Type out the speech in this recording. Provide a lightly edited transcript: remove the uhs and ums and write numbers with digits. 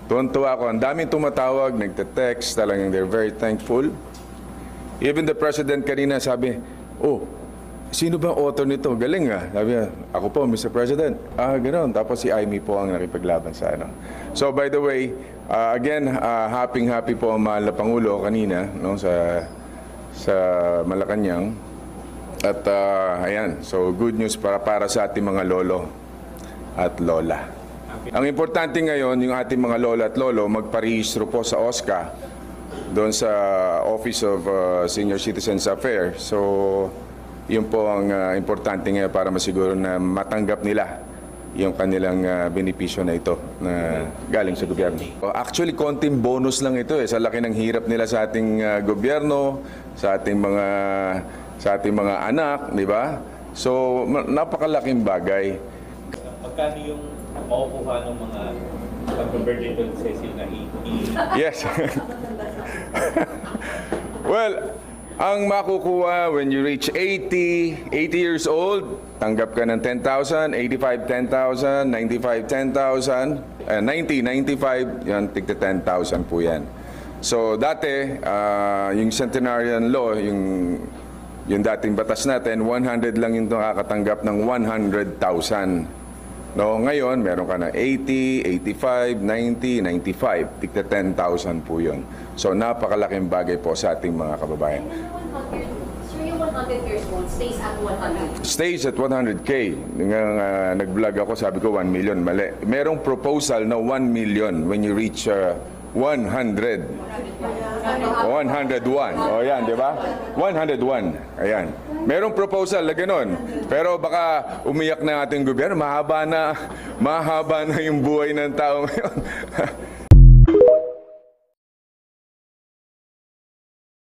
Tuwan-tuwa ako. Ang daming tumatawag, nagte-text, talagang they're very thankful. Even the President kanina sabi, oh, sino ba ang author nito? Galing ah. Sabi niya, ako po, Mr. President. Ganoon. Tapos si Amy po ang nakipaglaban sa ano. So by the way, again, happy po ang mahal na Pangulo kanina no, sa Malacanang. At ayan, so good news para sa ating mga lolo at lola. Ang importante ngayon, yung ating mga lola at lolo, magparehistro po sa OSCA, doon sa Office of Senior Citizens Affairs. So, yun po ang importante ngayon para masiguro na matanggap nila yung kanilang benepisyo na ito na galing sa gobyerno. Actually, konting bonus lang ito sa laki ng hirap nila sa ating gobyerno, sa ating mga anak, di ba? So, napakalaking bagay. Magkano yung makukuha ng mga pag-birthday to Cecil na Yes. Well, ang makukuha when you reach 80 years old, tanggap ka ng 10,000, 85, 10,000, 95, 10,000, 90, 95, yan, tigta 10,000 po yan. So dati, yung centenarian law, yung dating batas natin, 100 lang yung nakakatanggap ng 100,000. No, ngayon, meron ka na 80, 85, 90, 95. Tigta 10,000 po yun. So, napakalaking bagay po sa ating mga kababayan. Sir, yung 100 years old stays at 100? Stays at 100K. Nag-vlog ako, sabi ko 1 million. Mali. Merong proposal na 1 million when you reach 100. 101. O yan, di ba? 101. Ayan. Merong proposal na gano'n. Pero baka umiyak na ating gobyerno. Mahaba na yung buhay ng tao ngayon.